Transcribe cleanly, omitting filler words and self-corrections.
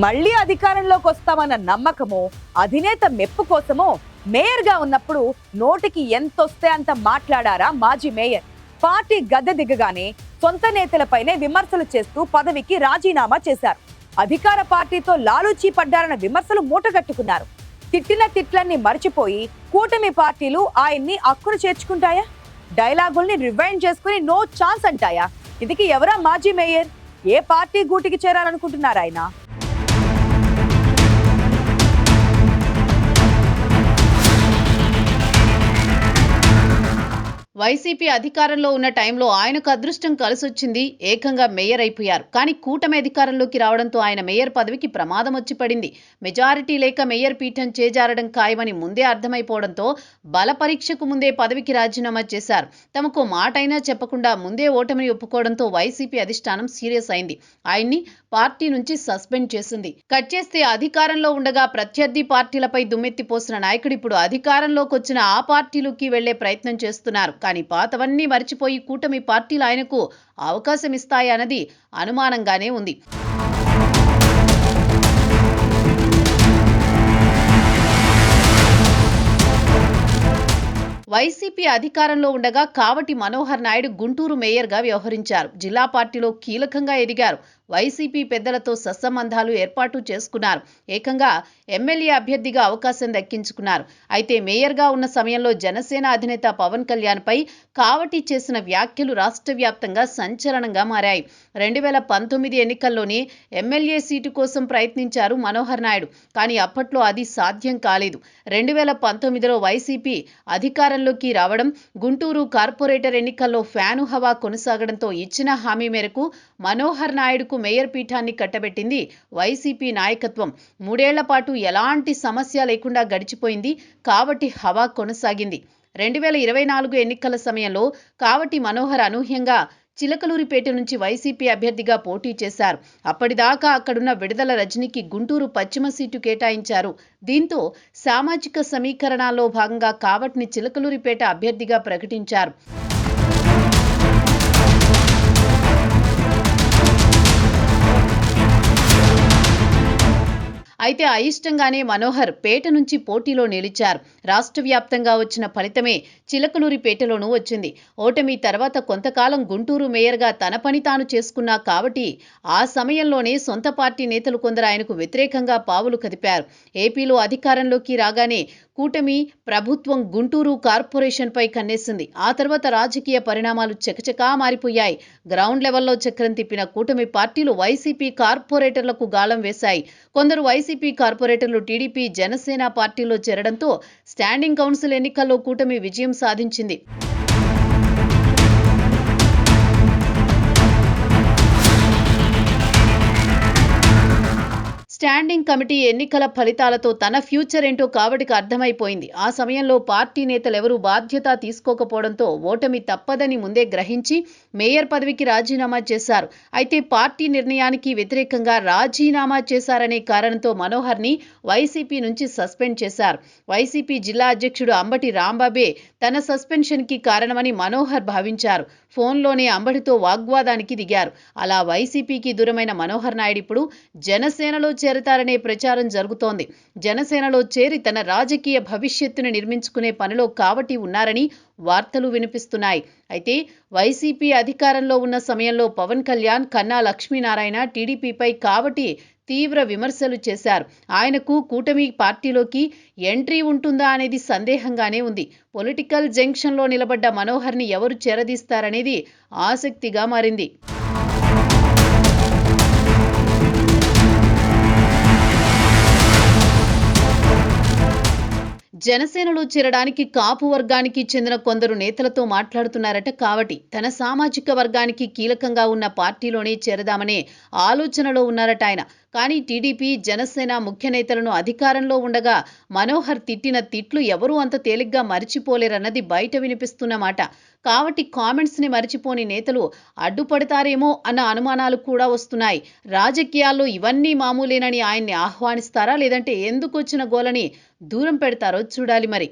మళ్ళీ అధికారంలోకి వస్తామన్న నమ్మకమో అధినేత మెప్పు కోసమో మేయర్గా ఉన్నప్పుడు నోటికి ఎంతొస్తే అంత మాట్లాడారా మాజీ మేయర్. పార్టీ గద్దె దిగగానే సొంత నేతలపైనే విమర్శలు చేస్తూ పదవికి రాజీనామా చేశారు. అధికార పార్టీతో లాలూచీ పడ్డారన్న విమర్శలు మూటగట్టుకున్నారు. తిట్టిన తిట్లన్నీ మర్చిపోయి కూటమి పార్టీలు ఆయన్ని అక్కును చేర్చుకుంటాయా? డైలాగుల్ని రివైండ్ చేసుకుని నో ఛాన్స్ అంటాయా? ఇదికి ఎవరా మాజీ మేయర్? ఏ పార్టీ గూటికి చేరాలనుకుంటున్నారు ఆయన? వైసీపీ అధికారంలో ఉన్న టైంలో ఆయనకు అదృష్టం కలిసొచ్చింది. ఏకంగా మేయర్ అయిపోయారు. కానీ కూటమి అధికారంలోకి రావడంతో ఆయన మేయర్ పదవికి ప్రమాదం వచ్చి పడింది. మెజారిటీ లేక మేయర్ పీఠం చేజారడం ఖాయమని ముందే అర్థమైపోవడంతో బల పరీక్షకు ముందే పదవికి రాజీనామా చేశారు. తమకు మాటైనా చెప్పకుండా ముందే ఓటమిని ఒప్పుకోవడంతో వైసీపీ అధిష్టానం సీరియస్ అయింది. ఆయన్ని పార్టీ నుంచి సస్పెండ్ చేసింది. కట్ చేస్తే అధికారంలో ఉండగా ప్రత్యర్థి పార్టీలపై దుమ్మెత్తిపోసిన నాయకుడు ఇప్పుడు అధికారంలోకి వచ్చిన ఆ పార్టీలోకి వెళ్లే ప్రయత్నం చేస్తున్నారు. కానీ పాతవన్నీ మర్చిపోయి కూటమి పార్టీలు ఆయనకు అవకాశం ఇస్తాయన్నది అనుమానంగానే ఉంది. వైసీపీ అధికారంలో ఉండగా కావటి మనోహర్ నాయుడు గుంటూరు మేయర్గా వ్యవహరించారు. జిల్లా పార్టీలో కీలకంగా ఎదిగారు. వైసీపీ పెద్దలతో సత్సంబంధాలు ఏర్పాటు చేసుకున్నారు. ఏకంగా ఎమ్మెల్యే అభ్యర్థిగా అవకాశం దక్కించుకున్నారు. అయితే మేయర్గా ఉన్న సమయంలో జనసేన అధినేత పవన్ కళ్యాణ్పై కావటి చేసిన వ్యాఖ్యలు రాష్ట్ర వ్యాప్తంగా సంచలనంగా మారాయి. 2019 ఎన్నికల్లోనే ఎమ్మెల్యే సీటు కోసం ప్రయత్నించారు మనోహర్ నాయుడు. కానీ అప్పట్లో అది సాధ్యం కాలేదు. 2019లో వైసీపీ అధికారంలోకి రావడం, గుంటూరు కార్పొరేటర్ ఎన్నికల్లో ఫ్యాను హవా కొనసాగడంతో ఇచ్చిన హామీ మేరకు మనోహర్ నాయుడుకు మేయర్ పీఠాన్ని కట్టబెట్టింది వైసీపీ నాయకత్వం. 3 ఏళ్ల పాటు ఎలాంటి సమస్య లేకుండా గడిచిపోయింది. కావటి హవా కొనసాగింది. 2024 ఎన్నికల సమయంలో కావటి మనోహర్ అనూహ్యంగా చిలకలూరిపేట నుంచి వైసీపీ అభ్యర్థిగా పోటీ చేశారు. అప్పటిదాకా అక్కడున్న విడుదల రజనీకి గుంటూరు పశ్చిమ సీటు కేటాయించారు. దీంతో సామాజిక సమీకరణాల్లో భాగంగా కావటిని చిలకలూరిపేట అభ్యర్థిగా ప్రకటించారు. అయితే అయిష్టంగానే మనోహర్ పేట నుంచి పోటీలో నిలిచారు. రాష్ట్ర వ్యాప్తంగా వచ్చిన ఫలితమే చిలకలూరిపేటలోనూ వచ్చింది. ఓటమి తర్వాత కొంతకాలం గుంటూరు మేయర్గా తన పని తాను చేసుకున్నా కాబట్టి ఆ సమయంలోనే సొంత పార్టీ నేతలు కొందరు ఆయనకు వ్యతిరేకంగా పావులు కదిపారు. ఏపీలో అధికారంలోకి రాగానే కూటమి ప్రభుత్వం గుంటూరు కార్పొరేషన్పై కన్నేసింది. ఆ తర్వాత రాజకీయ పరిణామాలు చకచకా మారిపోయాయి. గ్రౌండ్ లెవెల్లో చక్రం తిప్పిన కూటమి పార్టీలు వైసీపీ కార్పొరేటర్లకు గాలం వేశాయి. కొందరు వైసీపీ కార్పొరేటర్లు టీడీపీ, జనసేన పార్టీలో చేరడంతో స్టాండింగ్ కౌన్సిల్ ఎన్నికల్లో కూటమి విజయం సాధించింది. స్టాండింగ్ కమిటీ ఎన్నికల ఫలితాలతో తన ఫ్యూచర్ ఏంటో కావటికి అర్థమైపోయింది. ఆ సమయంలో పార్టీ నేతలెవరూ బాధ్యత తీసుకోకపోవడంతో ఓటమి తప్పదని ముందే గ్రహించి మేయర్ పదవికి రాజీనామా చేశారు. అయితే పార్టీ నిర్ణయానికి వ్యతిరేకంగా రాజీనామా చేశారనే కారణంతో మనోహర్ని వైసీపీ నుంచి సస్పెండ్ చేశారు. వైసీపీ జిల్లా అధ్యక్షుడు అంబటి రాంబాబే తన సస్పెన్షన్కి కారణమని మనోహర్ భావించారు. ఫోన్లోనే అంబటితో వాగ్వాదానికి దిగారు. అలా వైసీపీకి దూరమైన మనోహర్ నాయుడు ఇప్పుడు జనసేనలో చేరతారనే ప్రచారం జరుగుతోంది. జనసేనలో చేరి తన రాజకీయ భవిష్యత్తును నిర్మించుకునే పనిలో కావటి ఉన్నారని వార్తలు వినిపిస్తున్నాయి. అయితే వైసీపీ అధికారంలో ఉన్న సమయంలో పవన్ కళ్యాణ్, కన్నా లక్ష్మీనారాయణ టీడీపీపై కావటి తీవ్ర విమర్శలు చేశారు. ఆయనకు కూటమి పార్టీలోకి ఎంట్రీ ఉంటుందా అనేది సందేహంగానే ఉంది. పొలిటికల్ జంక్షన్లో నిలబడ్డ మనోహర్ని ఎవరు చేరదీస్తారనేది ఆసక్తిగా మారింది. జనసేనలో చేరడానికి కాపు వర్గానికి చెందిన కొందరు నేతలతో మాట్లాడుతున్నారట కావటి. తన సామాజిక వర్గానికి కీలకంగా ఉన్న పార్టీలోనే చేరదామనే ఆలోచనలో ఉన్నారట ఆయన. కానీ టీడీపీ, జనసేన ముఖ్య నేతలను అధికారంలో ఉండగా మనోహర్ తిట్టిన తిట్లు ఎవరూ అంత తేలిగ్గా మరిచిపోలేరన్నది బయట వినిపిస్తున్న మాట. కాబట్టి కామెంట్స్ని మరిచిపోని నేతలు అడ్డుపడతారేమో అన్న అనుమానాలు కూడా వస్తున్నాయి. రాజకీయాల్లో ఇవన్నీ మామూలేనని ఆయన్ని ఆహ్వానిస్తారా, లేదంటే ఎందుకొచ్చిన గోలని దూరం పెడతారో చూడాలి మరి.